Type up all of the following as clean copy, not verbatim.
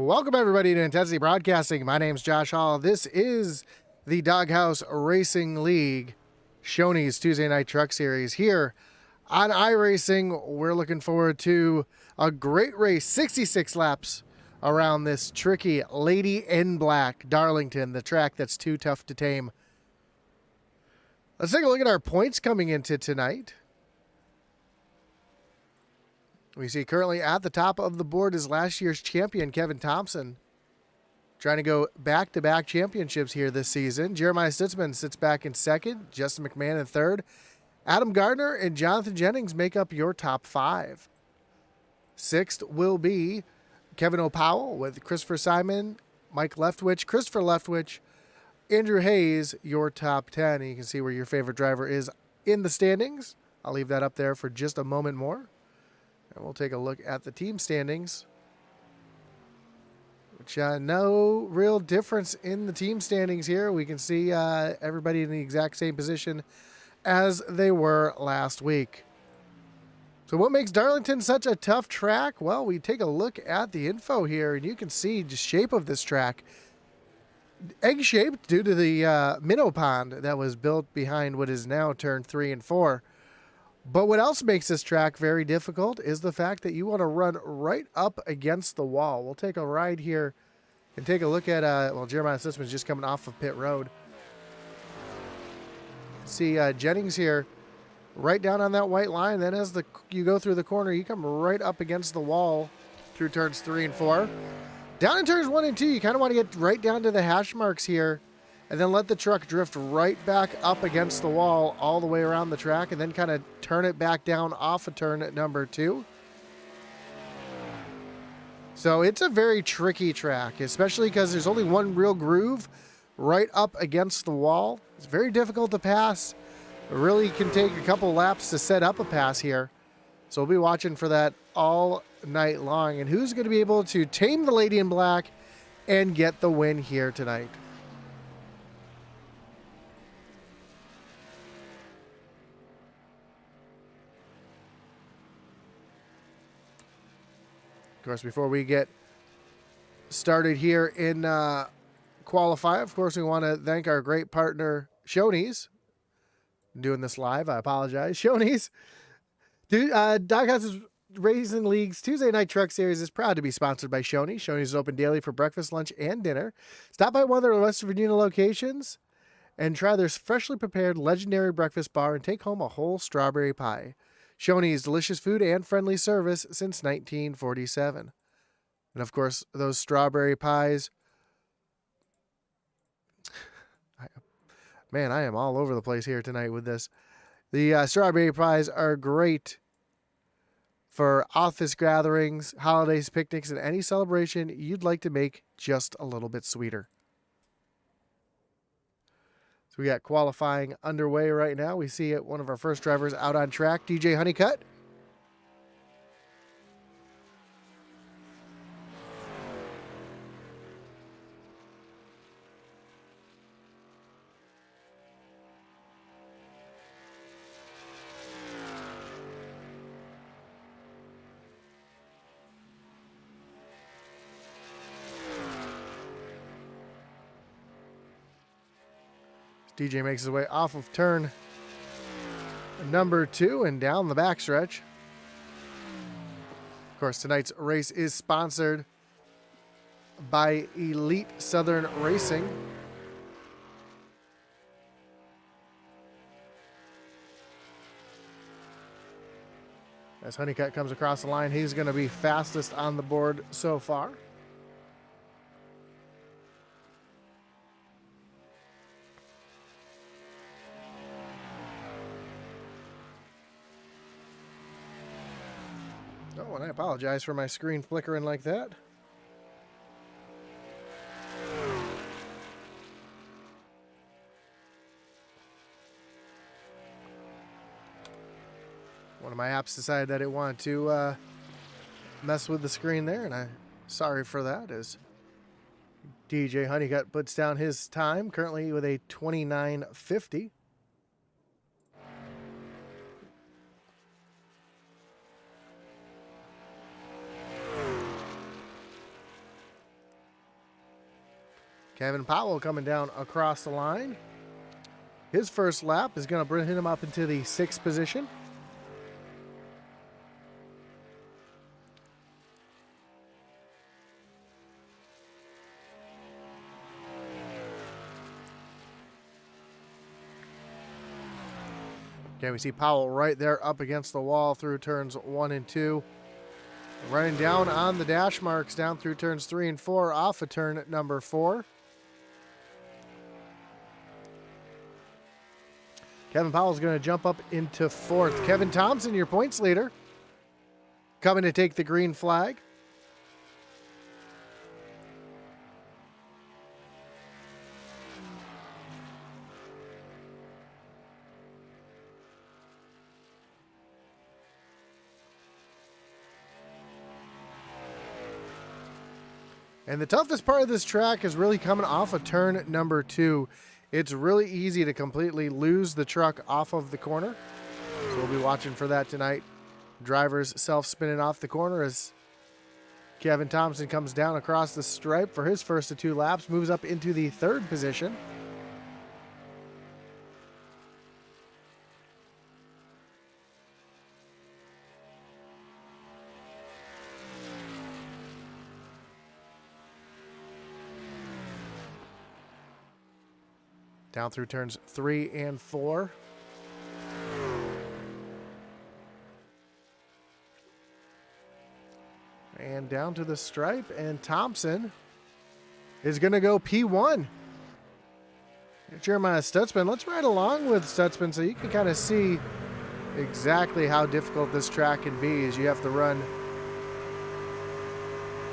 Welcome everybody to Intensity Broadcasting. My name's Josh Hall. This is the Doghouse Racing League, Shoney's Tuesday Night Truck Series here on iRacing. We're looking forward to a great race, 66 laps around this tricky Lady in Black, Darlington, the track that's too tough to tame. Let's take a look at our points coming into tonight. We see currently at the top of the board is last year's champion, Kevin Thompson, trying to go back-to-back championships here this season. Jeremiah Stutzman sits back in second, Justin McMahon in third. Adam Gardner and Jonathan Jennings make up your top five. Sixth will be Kevin O'Powell with Christopher Simon, Mike Leftwich, Christopher Leftwich, Andrew Hayes, your top 10. And you can see where your favorite driver is in the standings. I'll leave that up there for just a moment more. And we'll take a look at the team standings, which no real difference in the team standings here. We can see everybody in the exact same position as they were last week. So what makes Darlington such a tough track? Well, we take a look at the info here, and you can see the shape of this track. Egg-shaped due to the minnow pond that was built behind what is now turn 3 and 4. But what else makes this track very difficult is the fact that you want to run right up against the wall. We'll take a ride here and take a look at, well, Jeremiah Stutzman's just coming off of pit road. See Jennings here right down on that white line. Then as you go through the corner, you come right up against the wall through turns 3 and 4. Down in turns 1 and 2, you kind of want to get right down to the hash marks here and then let the truck drift right back up against the wall all the way around the track and then kind of turn it back down off of turn at number 2. So it's a very tricky track, especially because there's only one real groove right up against the wall. It's very difficult to pass. It really can take a couple laps to set up a pass here. So we'll be watching for that all night long. And who's going to be able to tame the Lady in Black and get the win here tonight? Of course, before we get started here in Qualify, of course, we want to thank our great partner, Shoney's. I'm doing this live. I apologize. Shoney's. Doghouse's Racing League's Tuesday Night Truck Series is proud to be sponsored by Shoney. Shoney's is open daily for breakfast, lunch, and dinner. Stop by one of their West Virginia locations and try their freshly prepared legendary breakfast bar and take home a whole strawberry pie. Shoney's delicious food and friendly service since 1947. And of course, those strawberry pies. Man, I am all over the place here tonight with this. The strawberry pies are great for office gatherings, holidays, picnics, and any celebration you'd like to make just a little bit sweeter. We got qualifying underway right now. We see one of our first drivers out on track, DJ Honeycutt. DJ makes his way off of turn number 2 and down the backstretch. Of course, tonight's race is sponsored by Elite Southern Racing. As Honeycutt comes across the line, he's going to be fastest on the board so far. Oh, and I apologize for my screen flickering like that. One of my apps decided that it wanted to mess with the screen there, and I'm sorry for that, as DJ Honeycutt puts down his time, currently with a 29:50. Kevin Powell coming down across the line. His first lap is going to bring him up into the 6th position. Okay, we see Powell right there up against the wall through turns 1 and 2. Running down on the dash marks down through turns 3 and 4 off of turn number 4. Kevin Powell's going to jump up into 4th. Kevin Thompson, your points leader, coming to take the green flag. And the toughest part of this track is really coming off of turn number 2. It's really easy to completely lose the truck off of the corner. So we'll be watching for that tonight. Drivers self-spinning off the corner as Kevin Thompson comes down across the stripe for his first of 2 laps, moves up into the 3rd position. Down through turns 3 and 4. And down to the stripe, and Thompson is going to go P1. Jeremiah Stutzman, let's ride along with Stutzman so you can kind of see exactly how difficult this track can be as you have to run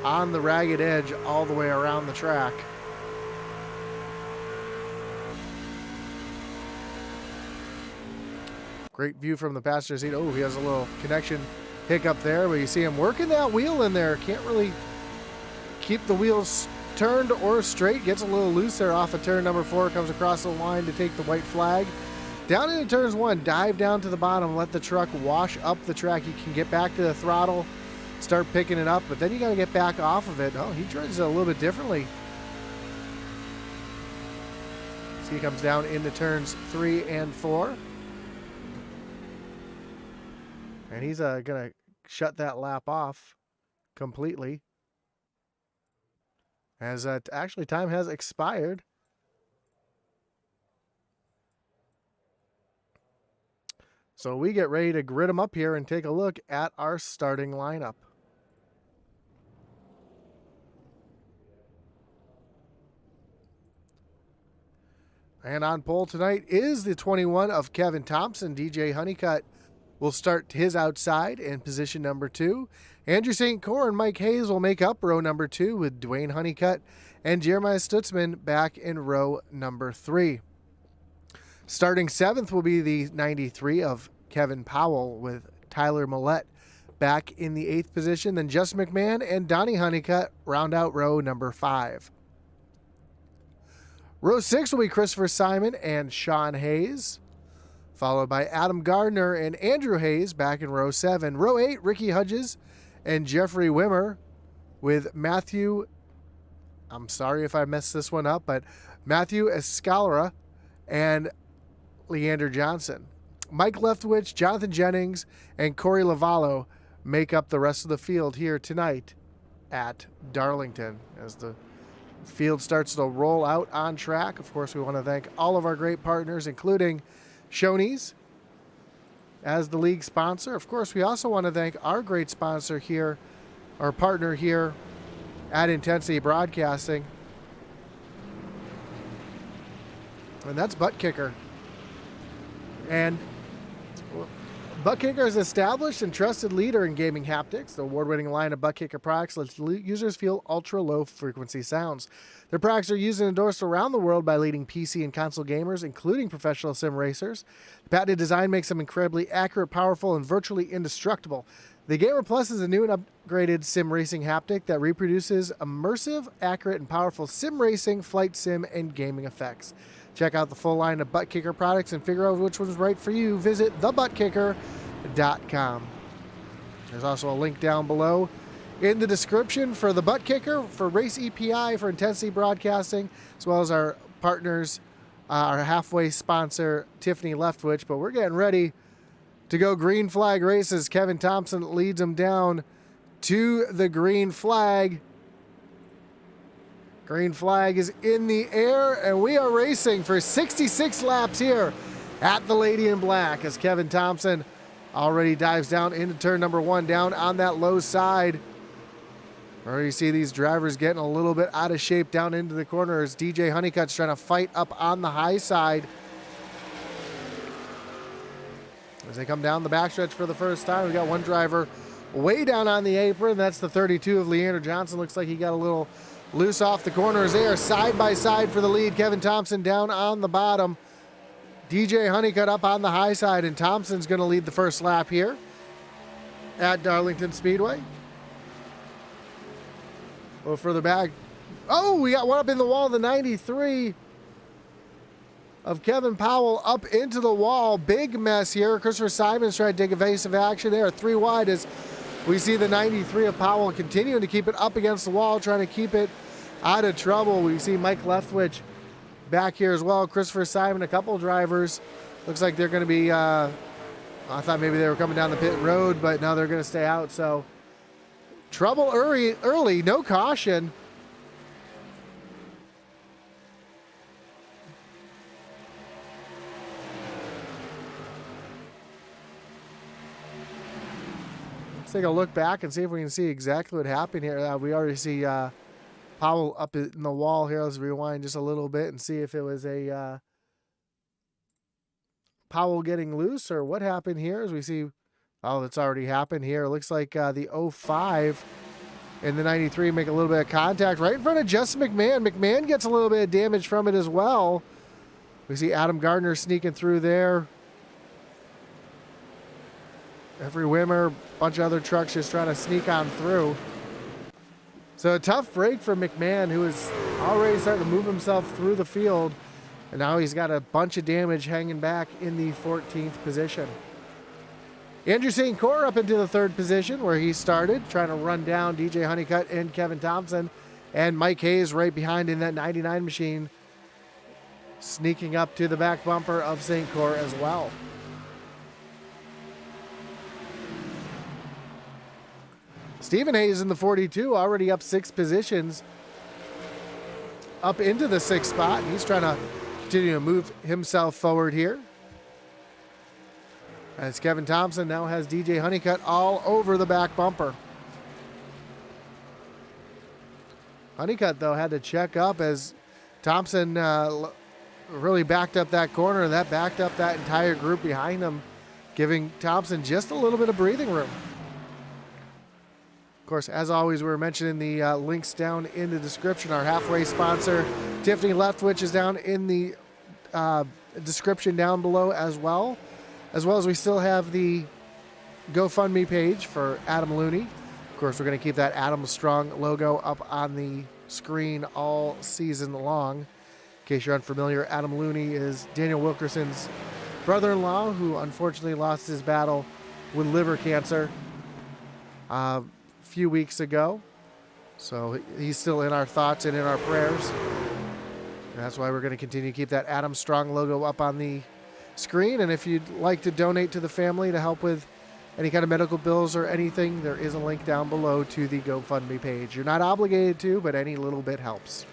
on the ragged edge all the way around the track. Great view from the passenger seat. Oh, he has a little connection hiccup there, but you see him working that wheel in there. Can't really keep the wheels turned or straight. Gets a little loose there off of turn number 4. Comes across the line to take the white flag. Down into turns 1, dive down to the bottom, let the truck wash up the track. You can get back to the throttle, start picking it up, but then you got to get back off of it. Oh, he drives it a little bit differently. So he comes down into turns 3 and 4. And he's going to shut that lap off completely. As actually time has expired. So we get ready to grid them up here and take a look at our starting lineup. And on pole tonight is the 21 of Kevin Thompson. DJ Honeycutt will start his outside in position number 2. Andrew St. Cyr and Mike Hayes will make up row number 2 with Dwayne Honeycutt and Jeremiah Stutzman back in row number 3. Starting 7th will be the 93 of Kevin Powell with Tyler Millette back in the 8th position. Then Justin McMahon and Donnie Honeycutt round out row number 5. Row 6 will be Christopher Simon and Sean Hayes, followed by Adam Gardner and Andrew Hayes back in row 7. Row 8, Ricky Hudges and Jeffrey Wimmer with Matthew, I'm sorry if I messed this one up, but Matthew Escalera and Leander Johnson. Mike Leftwich, Jonathan Jennings, and Corey Lavallo make up the rest of the field here tonight at Darlington as the field starts to roll out on track. Of course, we want to thank all of our great partners, including Shoney's as the league sponsor. Of course, we also want to thank our great sponsor here, our partner here at Intensity Broadcasting, and that's Butt Kicker. And Butt Kicker is an established and trusted leader in gaming haptics. The award-winning line of Butt Kicker products lets users feel ultra-low frequency sounds. Their products are used and endorsed around the world by leading PC and console gamers, including professional sim racers. The patented design makes them incredibly accurate, powerful, and virtually indestructible. The Gamer Plus is a new and upgraded sim racing haptic that reproduces immersive, accurate, and powerful sim racing, flight sim, and gaming effects. Check out the full line of Butt Kicker products and figure out which one's right for you. Visit thebuttkicker.com. There's also a link down below in the description for the butt kicker, for Race EPI, for Intensity Broadcasting, as well as our partners, our halfway sponsor, Tiffany Leftwich. But we're getting ready to go green flag races. Kevin Thompson leads them down to the green flag. Green flag is in the air, and we are racing for 66 laps here at the Lady in Black as Kevin Thompson already dives down into turn number 1, down on that low side. Already see these drivers getting a little bit out of shape down into the corners. DJ Honeycutt's trying to fight up on the high side as they come down the backstretch for the first time. We got one driver way down on the apron. That's the 32 of Leander Johnson. Looks like he got a little loose off the corners there. Side by side for the lead. Kevin Thompson down on the bottom. DJ Honeycutt up on the high side, and Thompson's going to lead the first lap here at Darlington Speedway. A little further back. Oh, we got one up in the wall. The 93 of Kevin Powell up into the wall. Big mess here. Christopher Simons trying to take evasive action there. 3 wide as we see the 93 of Powell continuing to keep it up against the wall, trying to keep it out of trouble. We see Mike Leftwich back here as well. Christopher Simon, a couple drivers. Looks like they're going to be, I thought maybe they were coming down the pit road, but now they're going to stay out. So trouble early, no caution. Let's take a look back and see if we can see exactly what happened here. We already see Powell up in the wall here. Let's rewind just a little bit and see if it was a Powell getting loose or what happened here. As we see, oh, that's already happened here. It looks like the 05 and the 93 make a little bit of contact right in front of Justin McMahon. McMahon gets a little bit of damage from it as well. We see Adam Gardner sneaking through there. Every Wimmer, bunch of other trucks just trying to sneak on through. So a tough break for McMahon, who is already starting to move himself through the field. And now he's got a bunch of damage hanging back in the 14th position. Andrew St. Cyr up into the 3rd position where he started, trying to run down DJ Honeycutt and Kevin Thompson. And Mike Hayes right behind in that 99 machine, sneaking up to the back bumper of St. Cyr as well. Stephen Hayes in the 42, already up 6 positions, up into the 6th spot. He's trying to continue to move himself forward here. As Kevin Thompson now has DJ Honeycutt all over the back bumper. Honeycutt, though, had to check up as Thompson really backed up that corner, and that backed up that entire group behind him, giving Thompson just a little bit of breathing room. Of course, as always, we're mentioning the links down in the description. Our halfway sponsor, Tiffany Leftwich, is down in the description down below as well. As we still have the GoFundMe page for Adam Looney. Of course, we're going to keep that Adam Strong logo up on the screen all season long. In case you're unfamiliar, Adam Looney is Daniel Wilkerson's brother-in-law, who unfortunately lost his battle with liver cancer few weeks ago, so he's still in our thoughts and in our prayers, and that's why we're going to continue to keep that Adam Strong logo up on the screen. And if you'd like to donate to the family to help with any kind of medical bills or anything, there is a link down below to the GoFundMe page. You're not obligated to, but any little bit helps.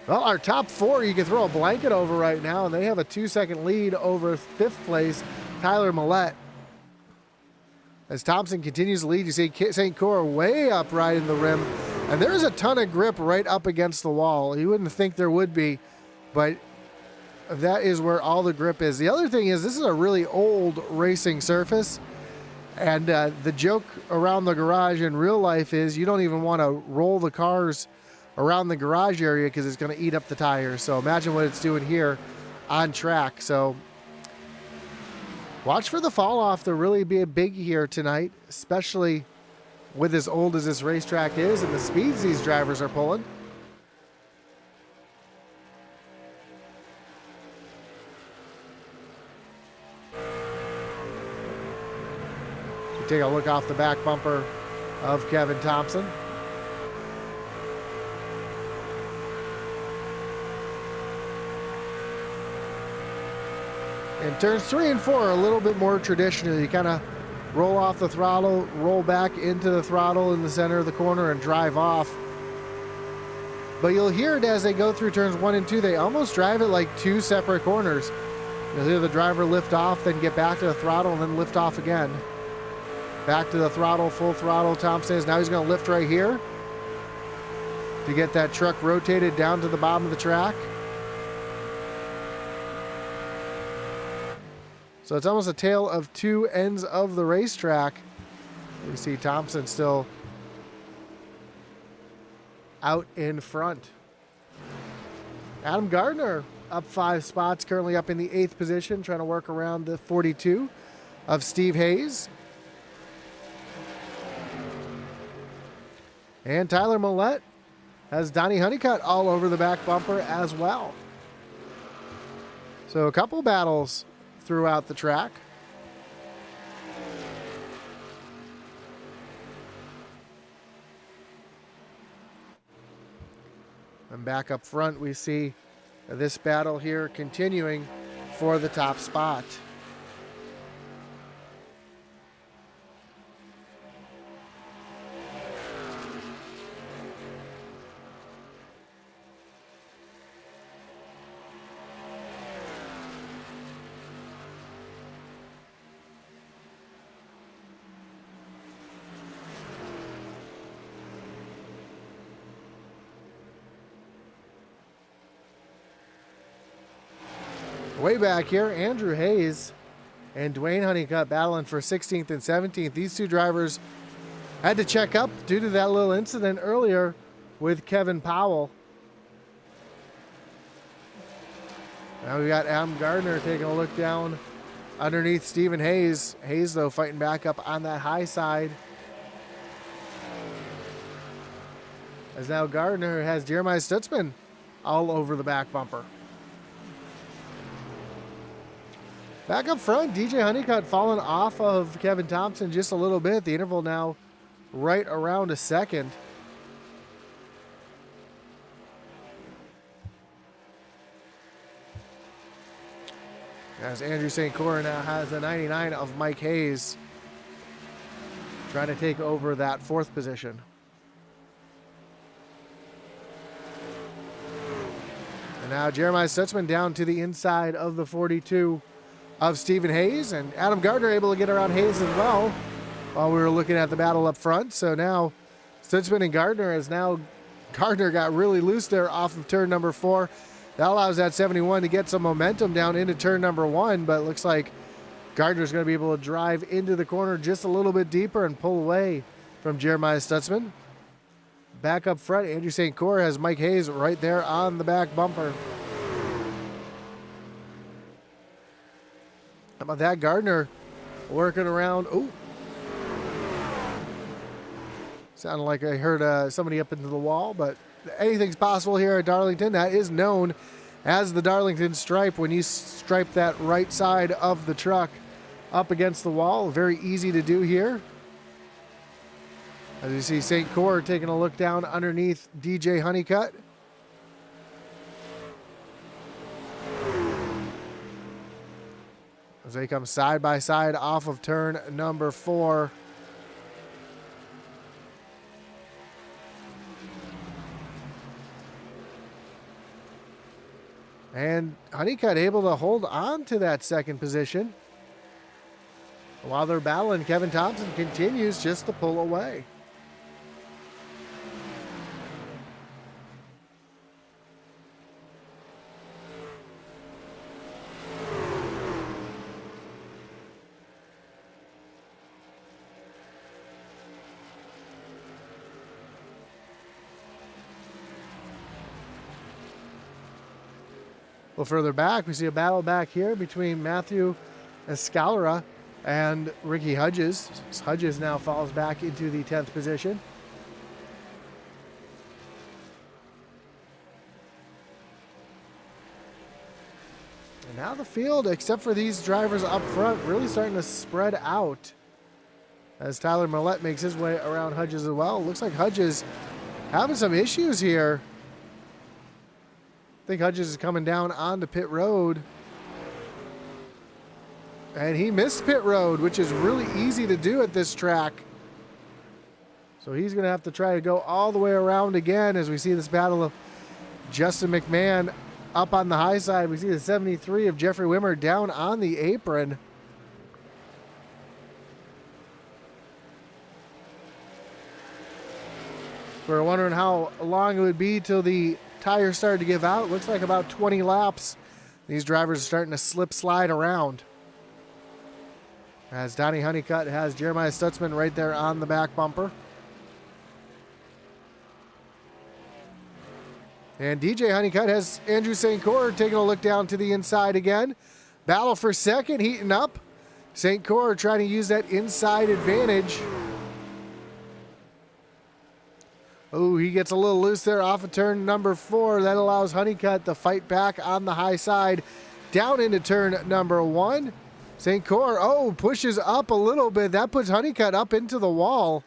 Well, our top 4 you can throw a blanket over right now, and they have a 2-second lead over 5th place Tyler Millette. As Thompson continues to lead, you see St. Cyr way up right in the rim. And there's a ton of grip right up against the wall. You wouldn't think there would be, but that is where all the grip is. The other thing is, this is a really old racing surface. And the joke around the garage in real life is you don't even want to roll the cars around the garage area because it's going to eat up the tires. So imagine what it's doing here on track. So watch for the fall off to really be a big here tonight, especially with as old as this racetrack is and the speeds these drivers are pulling. take a look off the back bumper of Kevin Thompson. And turns 3 and 4 are a little bit more traditional. You kind of roll off the throttle, roll back into the throttle in the center of the corner and drive off. But you'll hear it as they go through turns 1 and 2. They almost drive it like 2 separate corners. You'll hear the driver lift off, then get back to the throttle, and then lift off again. Back to the throttle, full throttle. Thompson is now he's going to lift right here to get that truck rotated down to the bottom of the track. So it's almost a tale of 2 ends of the racetrack. We see Thompson still out in front. Adam Gardner up 5 spots, currently up in the 8th position, trying to work around the 42 of Steve Hayes. And Tyler Millette has Donnie Honeycutt all over the back bumper as well. So a couple battles throughout the track. And back up front, we see this battle here continuing for the top spot. Way back here, Andrew Hayes and Dwayne Honeycutt battling for 16th and 17th. These two drivers had to check up due to that little incident earlier with Kevin Powell. Now we got Adam Gardner taking a look down underneath Stephen Hayes. Hayes, though, fighting back up on that high side. As now Gardner has Jeremiah Stutzman all over the back bumper. Back up front, DJ Honeycutt falling off of Kevin Thompson just a little bit. The interval now right around a second. As Andrew St. Cora now has the 99 of Mike Hayes, trying to take over that 4th position. And now Jeremiah Stutzman down to the inside of the 42 of Stephen Hayes, and Adam Gardner able to get around Hayes as well while we were looking at the battle up front. So now Stutzman and Gardner, as now Gardner got really loose there off of turn number 4. That allows that 71 to get some momentum down into turn number 1, but it looks like Gardner's going to be able to drive into the corner just a little bit deeper and pull away from Jeremiah Stutzman. Back up front, Andrew St. Cora has Mike Hayes right there on the back bumper. How about that? Gardner working around. Oh, sounded like I heard somebody up into the wall, but anything's possible here at Darlington. That is known as the Darlington stripe. When you stripe that right side of the truck up against the wall, very easy to do here. As you see St. Cora taking a look down underneath DJ Honeycutt. As they come side by side off of turn number 4. And Honeycutt able to hold on to that 2nd position. While they're battling, Kevin Thompson continues just to pull away. A little further back, we see a battle back here between Matthew Escalera and Ricky Hudges. Hudges now falls back into the 10th position. And now the field, except for these drivers up front, really starting to spread out. as Tyler Millette makes his way around Hudges as well. Looks like Hudges having some issues here. I think Hudges is coming down onto pit road. And he missed pit road, which is really easy to do at this track. So he's going to have to try to go all the way around again as we see this battle of Justin McMahon up on the high side. We see the 73 of Jeffrey Wimmer down on the apron. We're wondering how long it would be till the tires started to give out. It looks like about 20 laps. These drivers are starting to slip slide around. As Donnie Honeycutt has Jeremiah Stutzman right there on the back bumper. And DJ Honeycutt has Andrew St. Cyr taking a look down to the inside again. Battle for second, heating up. St. Cyr trying to use that inside advantage. Oh, he gets a little loose there off of turn number 4. That allows Honeycutt to fight back on the high side down into turn number 1. St. Cyr, pushes up a little bit. That puts Honeycutt up into the wall.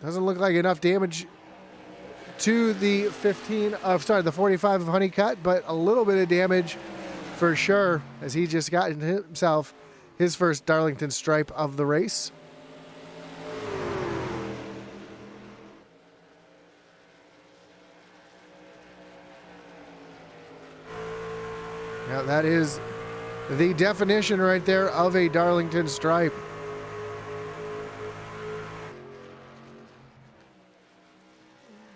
Doesn't look like enough damage to the 45 of Honeycutt, but a little bit of damage for sure as he just got himself his first Darlington stripe of the race. Now that is the definition right there of a Darlington stripe.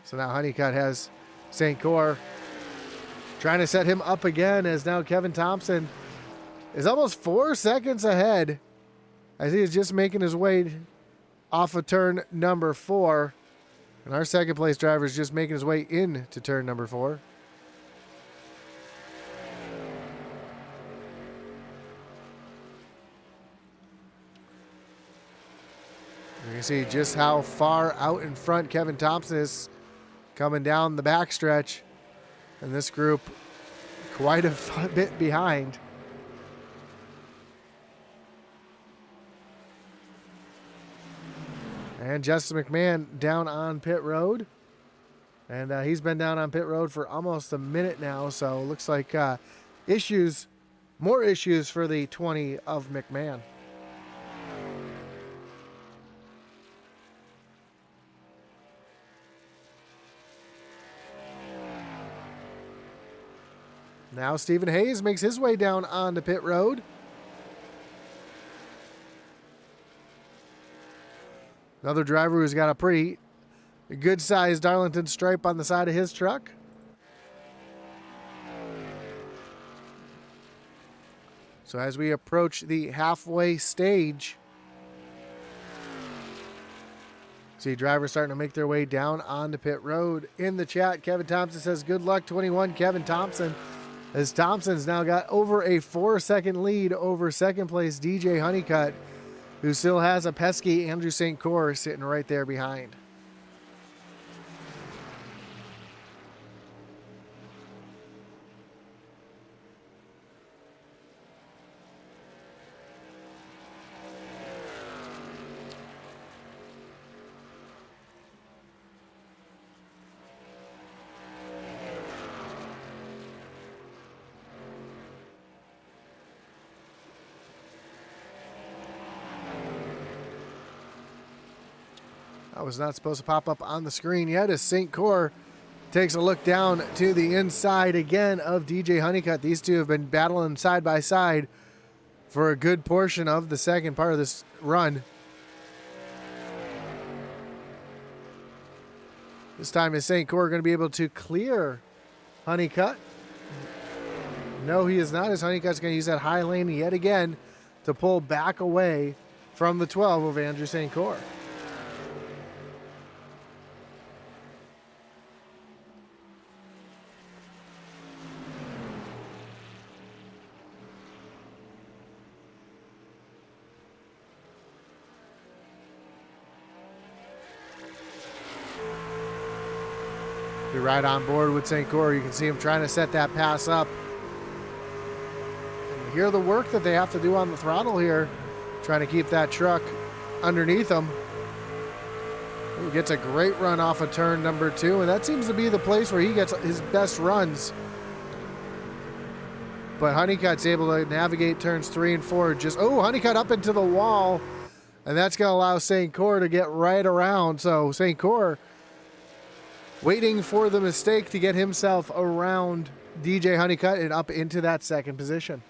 So now Honeycutt has St. Cyr trying to set him up again as now Kevin Thompson is almost 4 seconds ahead as he is just making his way off of turn number 4. And our second place driver is just making his way into turn number 4. You can see just how far out in front Kevin Thompson is coming down the backstretch. And this group quite a bit behind. And Justin McMahon down on pit road. And he's been down on pit road for almost a minute now. So looks like more issues for the 20 of McMahon. Now Stephen Hayes makes his way down onto pit road. Another driver who's got a pretty good-sized Darlington stripe on the side of his truck. So as we approach the halfway stage, see drivers starting to make their way down onto pit road. In the chat, Kevin Thompson says, good luck, 21, Kevin Thompson. As Thompson's now got over a 4-second lead over second place DJ Honeycutt, who still has a pesky Andrew St. Cyr sitting right there behind. That was not supposed to pop up on the screen yet as St. Cyr takes a look down to the inside again of DJ Honeycutt. These two have been battling side by side for a good portion of the second part of this run. This time is St. Cyr going to be able to clear Honeycutt? No, he is not, as Honeycutt's going to use that high lane yet again to pull back away from the 12 of Andrew St. Cyr. You're right on board with St. Cyr. You can see him trying to set that pass up. And you hear the work that they have to do on the throttle here, trying to keep that truck underneath him. He gets a great run off of turn number 2, and that seems to be the place where he gets his best runs. But Honeycutt's able to navigate turns 3 and 4. Honeycutt up into the wall, and that's going to allow St. Cyr to get right around. So St. Cyr waiting for the mistake to get himself around DJ Honeycutt and up into that second position.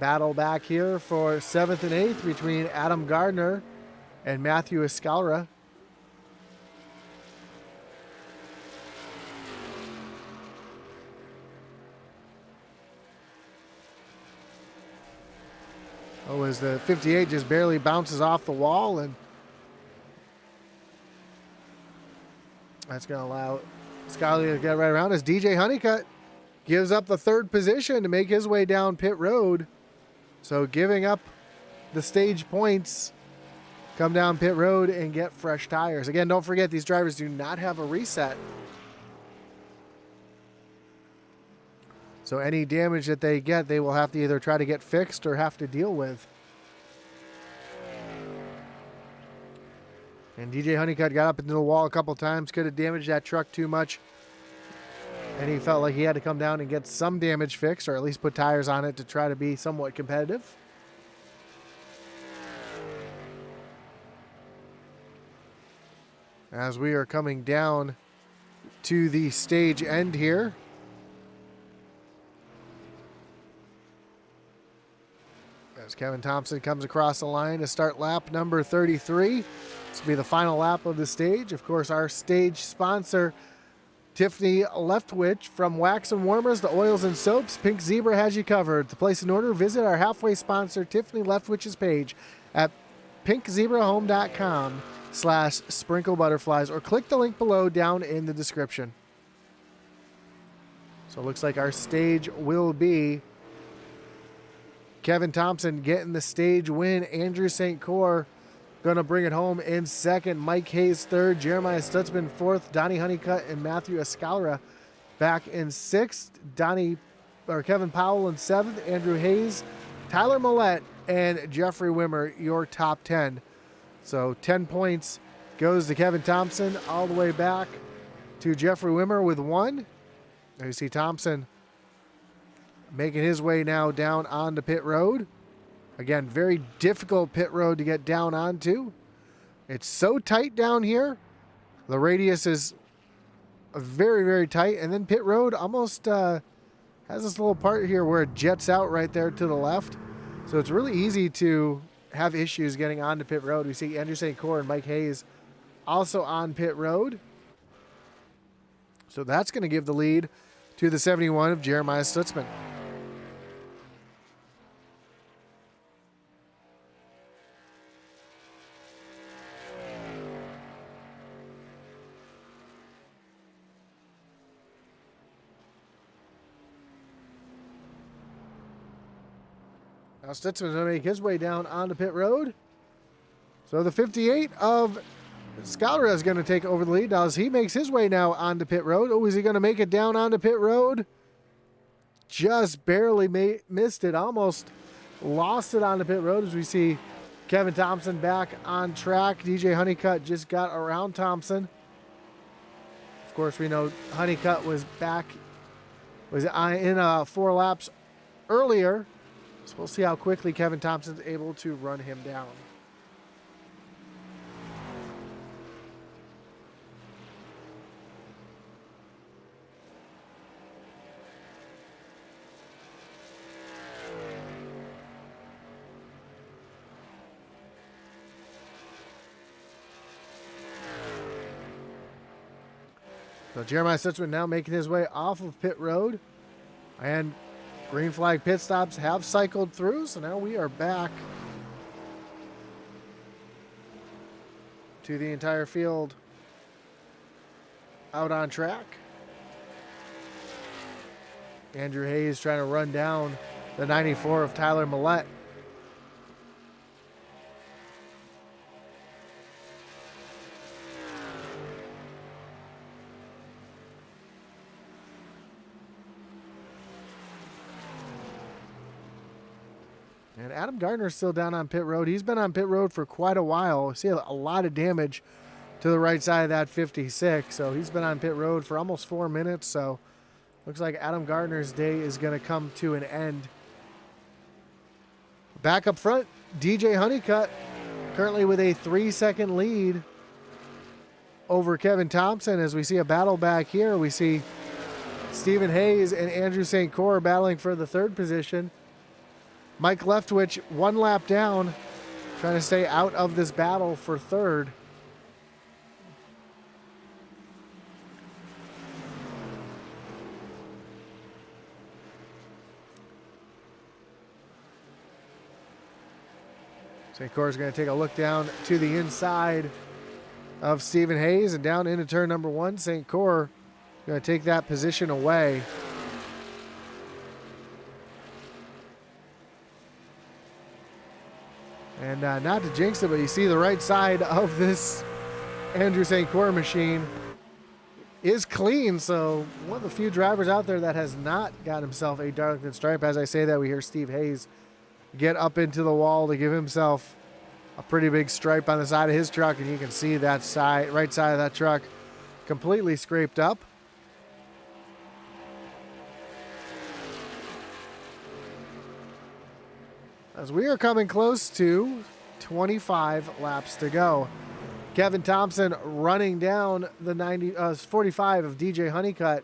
Battle back here for 7th and 8th between Adam Gardner and Matthew Escalera. As the 58 just barely bounces off the wall, and that's going to allow Escalera to get right around as DJ Honeycutt gives up the 3rd position to make his way down pit road. So giving up the stage points, come down pit road and get fresh tires. Again, don't forget these drivers do not have a reset. So any damage that they get, they will have to either try to get fixed or have to deal with. And DJ Honeycutt got up into the wall a couple times, could have damaged that truck too much. And he felt like he had to come down and get some damage fixed, or at least put tires on it to try to be somewhat competitive. As we are coming down to the stage end here. As Kevin Thompson comes across the line to start lap number 33. This will be the final lap of the stage. Of course, our stage sponsor, Tiffany Leftwich from Wax and Warmers, the oils and soaps. Pink Zebra has you covered. To place an order, visit our halfway sponsor, Tiffany Leftwich's page at pinkzebrahome.com/sprinkle butterflies, or click the link below down in the description. So it looks like our stage will be Kevin Thompson getting the stage win. Andrew St. Cyr going to bring it home in 2nd. Mike Hayes 3rd. Jeremiah Stutzman 4th. Donnie Honeycutt and Matthew Escalera back in 6th. Kevin Powell in 7th. Andrew Hayes, Tyler Millette, and Jeffrey Wimmer, your top 10. So 10 points goes to Kevin Thompson, all the way back to Jeffrey Wimmer with 1. There you see Thompson making his way now down onto pit road. Again, very difficult pit road to get down onto. It's so tight down here. The radius is very, very tight. And then pit road almost has this little part here where it jets out right there to the left. So it's really easy to have issues getting onto pit road. We see Andrew St. Cyr and Mike Hayes also on pit road. So that's going to give the lead to the 71 of Jeremiah Stutzman. Now Stutzman's going to make his way down onto pit road. So the 58 of Scalera is going to take over the lead. Now as he makes his way now onto pit road. Oh, is he going to make it down onto pit road? Just barely missed it. Almost lost it onto pit road as we see Kevin Thompson back on track. DJ Honeycutt just got around Thompson. Of course, we know Honeycutt was in 4 laps earlier. So we'll see how quickly Kevin Thompson's able to run him down. So Jeremiah Stutzman now making his way off of pit road, and green flag pit stops have cycled through, so now we are back to the entire field out on track. Andrew Hayes trying to run down the 94 of Tyler Millette. And Adam Gardner's still down on pit road. He's been on pit road for quite a while. See a lot of damage to the right side of that 56. So he's been on pit road for almost 4 minutes. So looks like Adam Gardner's day is going to come to an end. Back up front, DJ Honeycutt currently with a 3-second lead over Kevin Thompson. As we see a battle back here, we see Stephen Hayes and Andrew St. Cyr battling for the 3rd position. Mike Leftwich 1 lap down, trying to stay out of this battle for 3rd. St. Cyr is going to take a look down to the inside of Stephen Hayes and down into turn number 1. St. Cyr going to take that position away. And not to jinx it, but you see the right side of this Andrew St. Cyr machine is clean. So one of the few drivers out there that has not got himself a Darlington stripe. As I say that, we hear Steve Hayes get up into the wall to give himself a pretty big stripe on the side of his truck. And you can see that side, right side of that truck completely scraped up. As we are coming close to 25 laps to go. Kevin Thompson running down the 45 of DJ Honeycutt.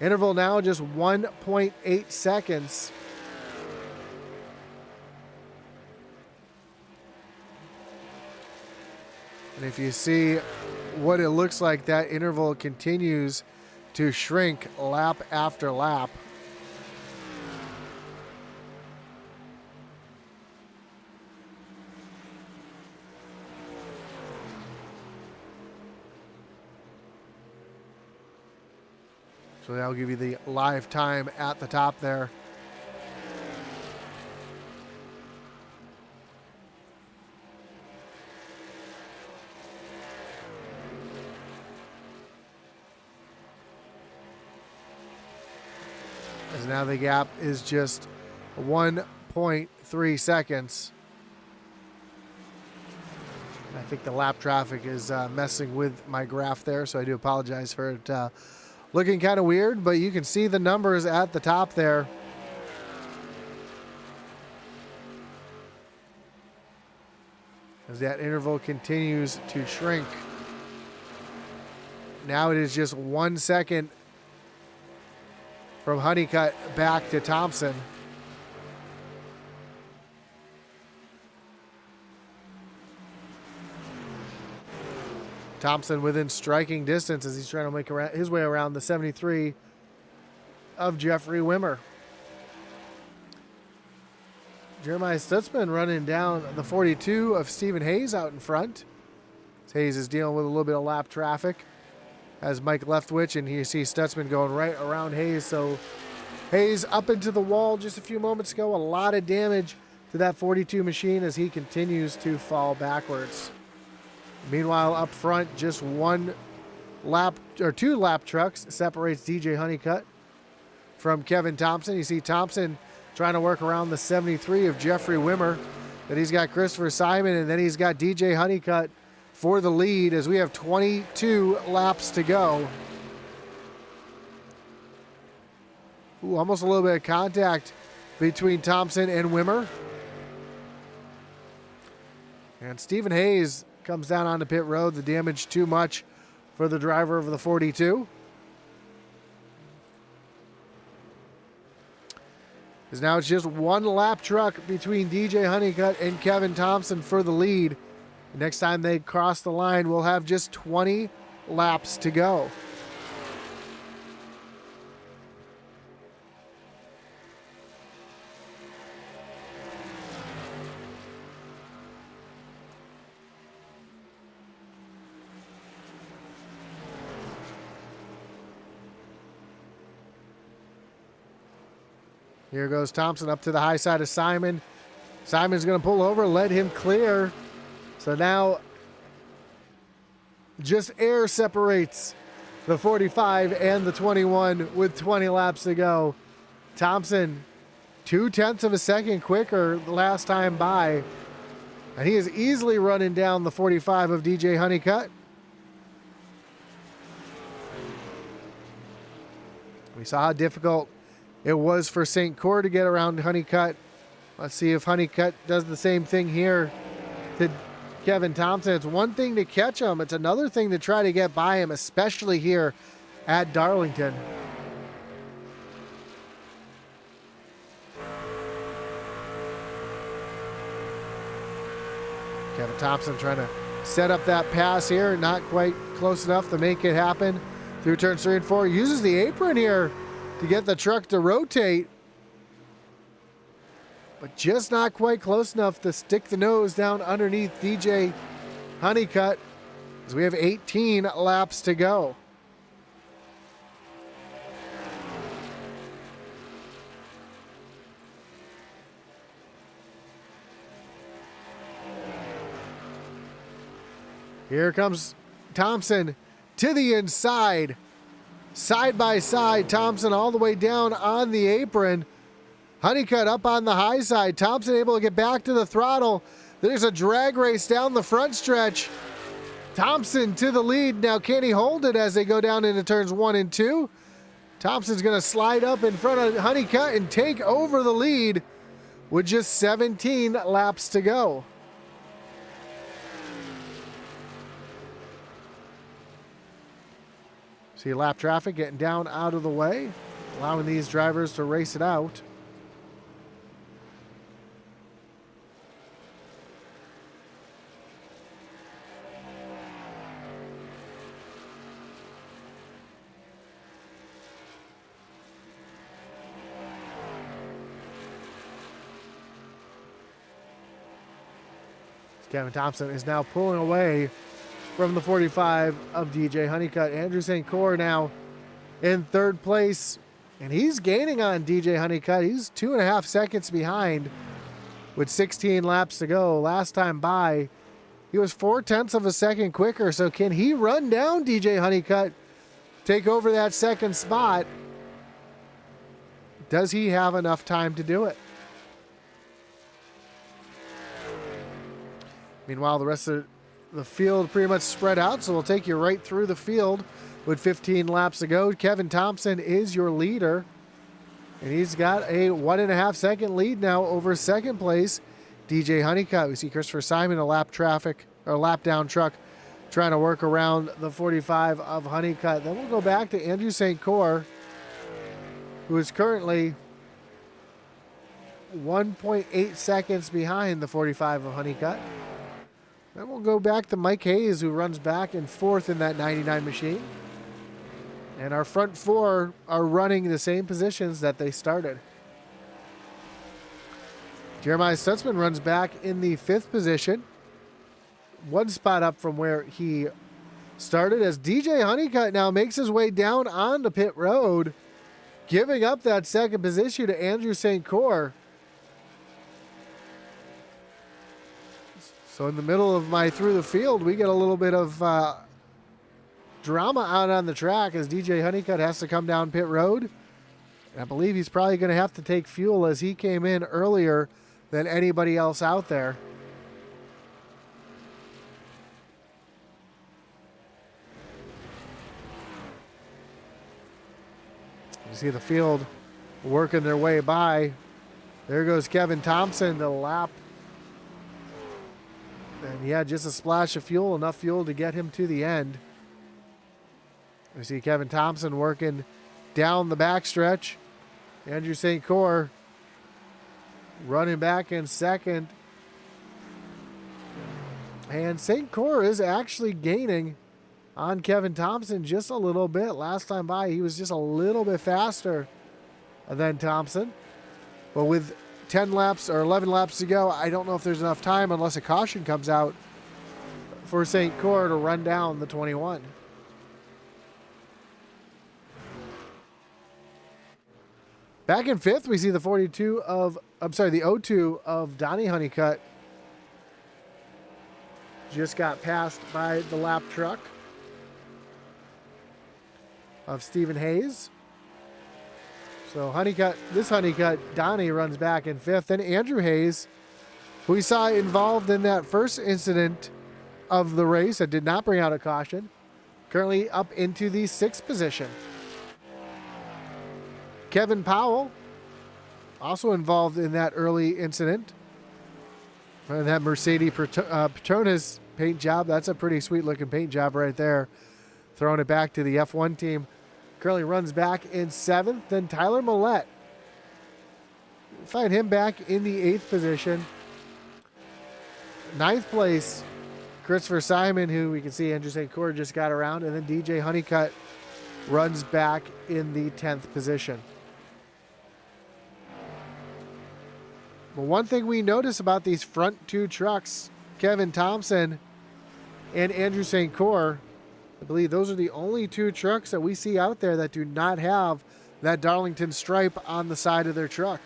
Interval now just 1.8 seconds. And if you see what it looks like, that interval continues to shrink lap after lap. So that'll give you the live time at the top there. As now the gap is just 1.3 seconds. I think the lap traffic is messing with my graph there, so I do apologize for it looking kind of weird, but you can see the numbers at the top there. As that interval continues to shrink. Now it is just 1 second from Honeycutt back to Thompson. Thompson within striking distance as he's trying to make his way around the 73 of Jeffrey Wimmer. Jeremiah Stutzman running down the 42 of Stephen Hayes out in front. Hayes is dealing with a little bit of lap traffic as Mike Leftwich, and you see Stutzman going right around Hayes. So Hayes up into the wall just a few moments ago. A lot of damage to that 42 machine as he continues to fall backwards. Meanwhile, up front, just 1 lap or 2 lap trucks separates DJ Honeycutt from Kevin Thompson. You see Thompson trying to work around the 73 of Jeffrey Wimmer. Then he's got Christopher Simon, and then he's got DJ Honeycutt for the lead as we have 22 laps to go. Ooh, almost a little bit of contact between Thompson and Wimmer. And Stephen Hayes comes down onto pit road. The damage too much for the driver of the 42. Because now it's just 1 lap truck between DJ Honeycutt and Kevin Thompson for the lead. Next time they cross the line, we'll have just 20 laps to go. Here goes Thompson up to the high side of Simon. Simon's going to pull over, let him clear. So now just air separates the 45 and the 21 with 20 laps to go. Thompson 2/10 of a second quicker the last time by. And he is easily running down the 45 of DJ Honeycutt. We saw how difficult it was for St. Coeur to get around Honeycutt. Let's see if Honeycutt does the same thing here to Kevin Thompson. It's one thing to catch him. It's another thing to try to get by him, especially here at Darlington. Kevin Thompson trying to set up that pass here. Not quite close enough to make it happen. Through turns 3 and 4. Uses the apron here to get the truck to rotate. But just not quite close enough to stick the nose down underneath DJ Honeycutt, as we have 18 laps to go. Here comes Thompson to the inside. Side by side, Thompson all the way down on the apron. Honeycutt up on the high side. Thompson able to get back to the throttle. There's a drag race down the front stretch. Thompson to the lead. Now can he hold it as they go down into turns 1 and 2? Thompson's going to slide up in front of Honeycutt and take over the lead with just 17 laps to go. See lap traffic getting down out of the way, allowing these drivers to race it out. Kevin Thompson is now pulling away from the 45 of DJ Honeycutt. Andrew St. Coeur now in third place, and he's gaining on DJ Honeycutt. He's 2.5 seconds behind with 16 laps to go. Last time by, he was 0.4 of a second quicker. So can he run down DJ Honeycutt, take over that second spot? Does he have enough time to do it? Meanwhile, the rest of the field pretty much spread out, so we'll take you right through the field with 15 laps to go. Kevin Thompson is your leader, and he's got a 1.5 second lead now over second place DJ Honeycutt. We see Christopher Simon, a lap down truck, trying to work around the 45 of Honeycutt. Then we'll go back to Andrew St. Coeur, who is currently 1.8 seconds behind the 45 of Honeycutt. Then we'll go back to Mike Hayes, who runs back and forth in that 99 machine. And our front four are running the same positions that they started. Jeremiah Stutzman runs back in the 5th position, 1 spot up from where he started, as DJ Honeycutt now makes his way down onto pit road, giving up that second position to Andrew St. Coeur. So in the middle of my through the field, we get a little bit of drama out on the track as DJ Honeycutt has to come down pit road. And I believe he's probably going to have to take fuel, as he came in earlier than anybody else out there. You see the field working their way by. There goes Kevin Thompson to lap. And yeah, just a splash of fuel, enough fuel to get him to the end. We see Kevin Thompson working down the backstretch. Andrew St. Coeur running back in second. And St. Coeur is actually gaining on Kevin Thompson just a little bit. Last time by, he was just a little bit faster than Thompson. But with 10 laps or 11 laps to go, I don't know if there's enough time, unless a caution comes out, for St. Coeur to run down the 21. Back in 5th, we see the the 02 of Donnie Honeycutt. Just got passed by the lap truck of Stephen Hayes. So this Honeycutt, Donnie runs back in 5th. Then Andrew Hayes, who we saw involved in that first incident of the race that did not bring out a caution, currently up into the 6th position. Kevin Powell, also involved in that early incident. And that Mercedes Petronas paint job, that's a pretty sweet looking paint job right there. Throwing it back to the F1 team. Currently runs back in 7th. Then Tyler Millette. Find him back in the 8th position. 9th place, Christopher Simon, who we can see Andrew St. Cyr just got around. And then DJ Honeycutt runs back in the 10th position. Well, one thing we notice about these front 2 trucks, Kevin Thompson and Andrew St. Cyr, I believe those are the only 2 trucks that we see out there that do not have that Darlington stripe on the side of their truck.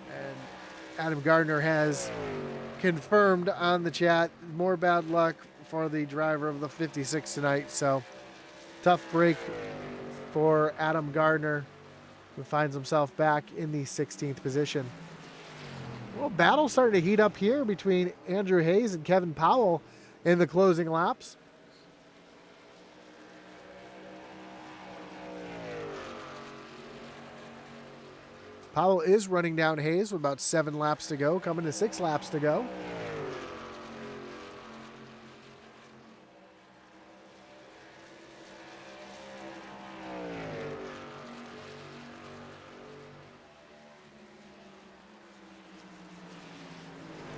And Adam Gardner has confirmed on the chat, more bad luck for the driver of the 56 tonight. So tough break for Adam Gardner, who finds himself back in the 16th position. Well, battle starting to heat up here between Andrew Hayes and Kevin Powell in the closing laps. Powell is running down Hayes with about 7 laps to go, coming to 6 laps to go.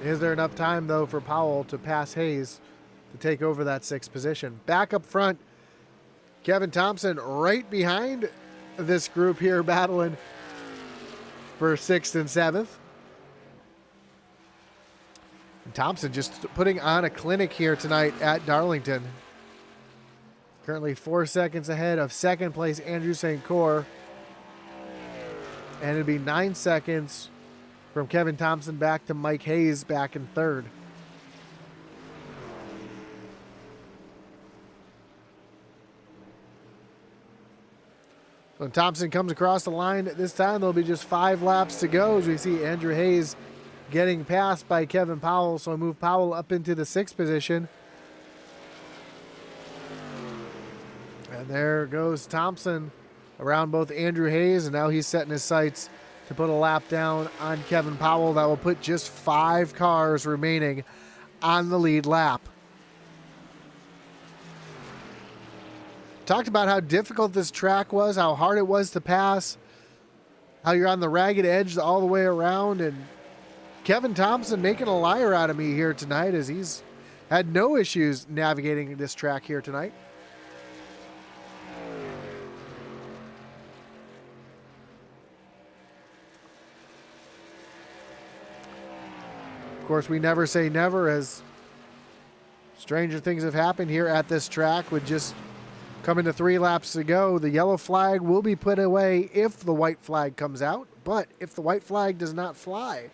Is there enough time, though, for Powell to pass Hayes to take over that 6th position? Back up front, Kevin Thompson right behind this group here, battling for 6th and 7th. And Thompson just putting on a clinic here tonight at Darlington. Currently 4 seconds ahead of 2nd place Andrew St. Cyr. And it'd be 9 seconds from Kevin Thompson back to Mike Hayes back in 3rd. When Thompson comes across the line this time, there'll be just 5 laps to go as we see Andrew Hayes getting passed by Kevin Powell. So I move Powell up into the 6th position. And there goes Thompson around both Andrew Hayes, and now he's setting his sights to put a lap down on Kevin Powell. That will put just 5 cars remaining on the lead lap. Talked about how difficult this track was, how hard it was to pass, how you're on the ragged edge all the way around, and Kevin Thompson making a liar out of me here tonight as he's had no issues navigating this track here tonight. Of course, we never say never, as stranger things have happened here at this track with just coming to 3 laps to go. The yellow flag will be put away if the white flag comes out, but if the white flag does not fly,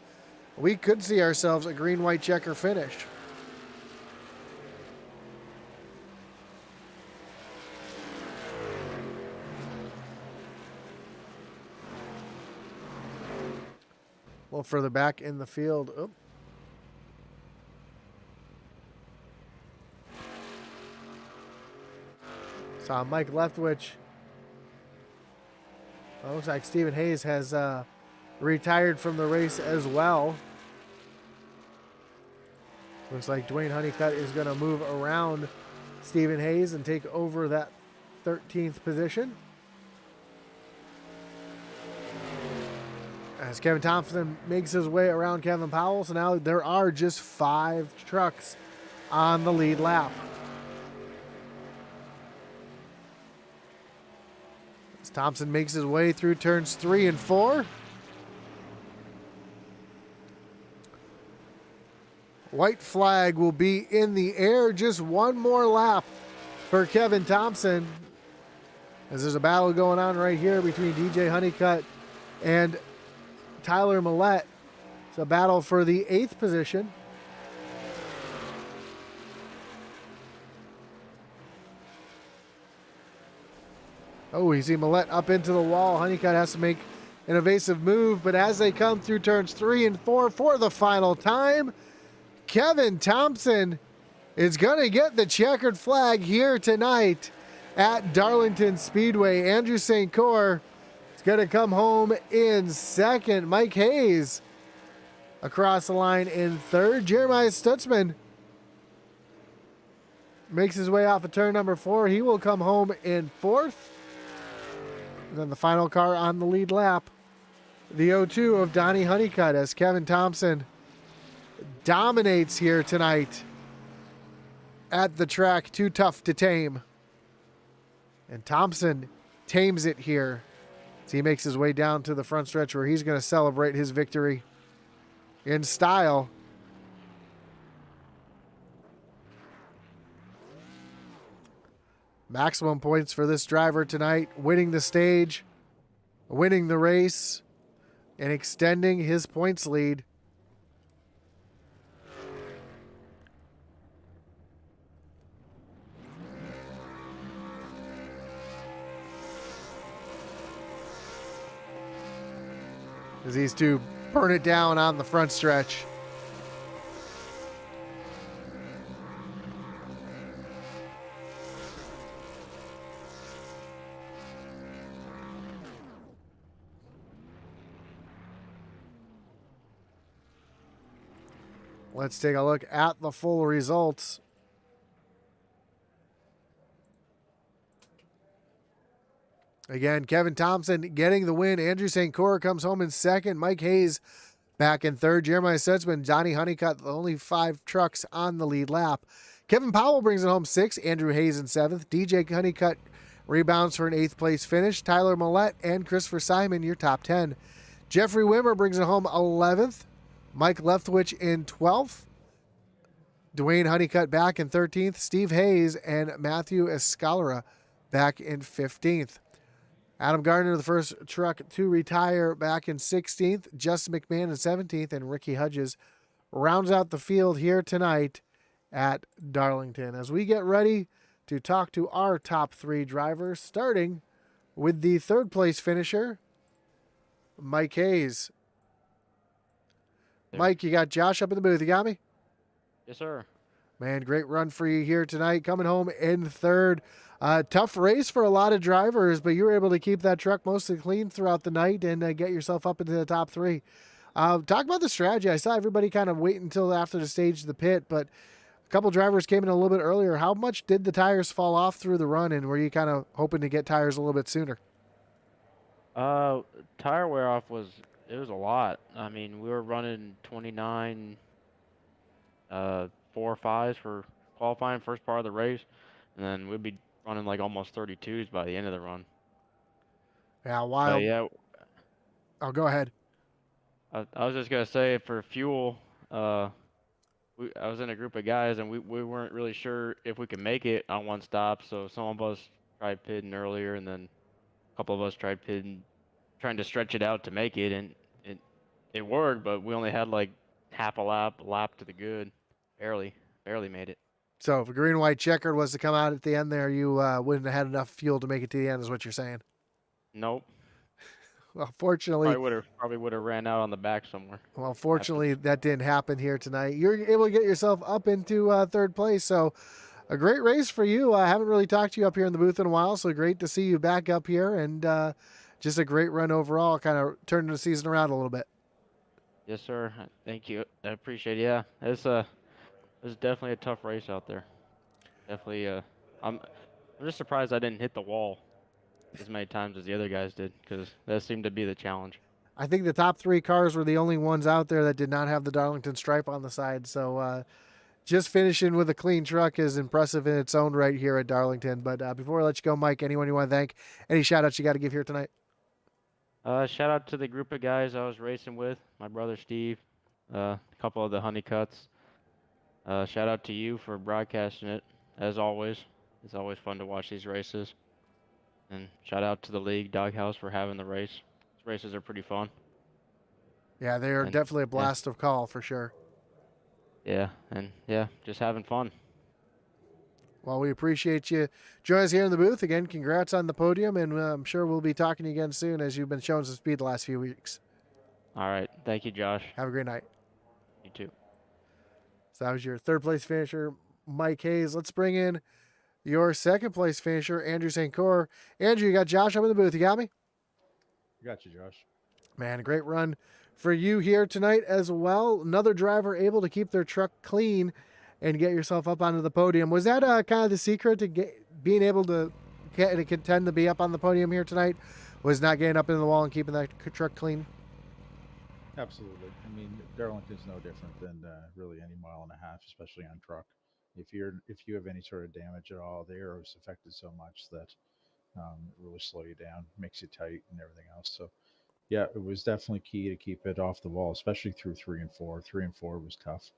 we could see ourselves a green-white checker finish. A little further back in the field. Oop. Saw Mike Leftwich. Well, looks like Stephen Hayes has retired from the race as well. Looks like Dwayne Honeycutt is going to move around Stephen Hayes and take over that 13th position. As Kevin Thompson makes his way around Kevin Powell, so now there are just 5 trucks on the lead lap. As Thompson makes his way through turns 3 and 4. White flag will be in the air. Just one more lap for Kevin Thompson. As there's a battle going on right here between DJ Honeycutt and Tyler Millette. It's a battle for the 8th position. Oh, we see Millette up into the wall. Honeycutt has to make an evasive move, but as they come through turns 3 and 4 for the final time, Kevin Thompson is going to get the checkered flag here tonight at Darlington Speedway. Andrew St. Cyr is going to come home in second. Mike Hayes across the line in third. Jeremiah Stutzman makes his way off of turn number 4. He will come home in fourth. And then the final car on the lead lap, the 02 of Donnie Honeycutt, as Kevin Thompson dominates here tonight at the track. Too tough to tame. And Thompson tames it here as he makes his way down to the front stretch where he's going to celebrate his victory in style. Maximum points for this driver tonight, winning the stage, winning the race, and extending his points lead. As these two burn it down on the front stretch. Let's take a look at the full results. Again, Kevin Thompson getting the win. Andrew St. Cyr comes home in second. Mike Hayes back in third. Jeremiah Stutzman, Donnie Honeycutt, the only 5 trucks on the lead lap. Kevin Powell brings it home 6th. Andrew Hayes in 7th. DJ Honeycutt rebounds for an 8th place finish. Tyler Millette and Christopher Simon, your top 10. Jeffrey Wimmer brings it home 11th. Mike Leftwich in 12th. Dwayne Honeycutt back in 13th. Steve Hayes and Matthew Escalera back in 15th. Adam Gardner, the first truck to retire, back in 16th. Justin McMahon in 17th. And Ricky Hudges rounds out the field here tonight at Darlington. As we get ready to talk to our top 3 drivers, starting with the 3rd place finisher, Mike Hayes. Mike, you got Josh up in the booth. You got me? Yes, sir. Man, great run for you here tonight. Coming home in 3rd. Tough race for a lot of drivers, but you were able to keep that truck mostly clean throughout the night and get yourself up into the top 3. Talk about the strategy. I saw everybody kind of wait until after the stage of the pit, but a couple drivers came in a little bit earlier. How much did the tires fall off through the run, and were you kind of hoping to get tires a little bit sooner? Tire wear off was a lot. I mean, we were running 29, 4 or 5s for qualifying first part of the race, and then we'd be running like almost 32s by the end of the run. Yeah, wild. Yeah. Oh, go ahead. I was just gonna say for fuel, I was in a group of guys and we weren't really sure if we could make it on one stop, so some of us tried pitting earlier, and then a couple of us tried pitting, trying to stretch it out to make it, and it worked, but we only had like half a lap to the good, barely made it. So if a green and white checkered was to come out at the end there, you wouldn't have had enough fuel to make it to the end, is what you're saying. Nope. Well, fortunately, probably would have ran out on the back somewhere. Well, fortunately, that didn't happen here tonight. You're able to get yourself up into 3rd place, so a great race for you. I haven't really talked to you up here in the booth in a while, so great to see you back up here, and just a great run overall, kind of turning the season around a little bit. Yes, sir. Thank you. I appreciate it. Yeah, it's definitely a tough race out there. Definitely. I'm just surprised I didn't hit the wall as many times as the other guys did, because that seemed to be the challenge. I think the top 3 cars were the only ones out there that did not have the Darlington stripe on the side, so just finishing with a clean truck is impressive in its own right here at Darlington. But before I let you go, Mike, anyone you want to thank? Any shout-outs you got to give here tonight? Shout out to the group of guys I was racing with, my brother Steve, a couple of the Honeycutts. Shout out to you for broadcasting it, as always. It's always fun to watch these races. And shout out to the league, Doghouse, for having the race. These races are pretty fun. Yeah, they are definitely a blast of call for sure. Yeah, and just having fun. Well, we appreciate you joining us here in the booth. Again, congrats on the podium, and I'm sure we'll be talking to you again soon as you've been showing some speed the last few weeks. All right. Thank you, Josh. Have a great night. You too. So that was your third place finisher, Mike Hayes. Let's bring in your second place finisher, Andrew St. Cor. Andrew, you got Josh up in the booth. You got me? Got you, Josh. Man, great run for you here tonight as well. Another driver able to keep their truck clean and get yourself up onto the podium. Was that kind of the secret to being able to contend to be up on the podium here tonight? Was not getting up into the wall and keeping that truck clean? Absolutely. I mean, Darlington's no different than really any mile and a half, especially on truck. If you have any sort of damage at all, the aero is affected so much that it really slow you down, makes you tight, and everything else. So, yeah, it was definitely key to keep it off the wall, especially through 3 and 4. 3 and 4 was tough.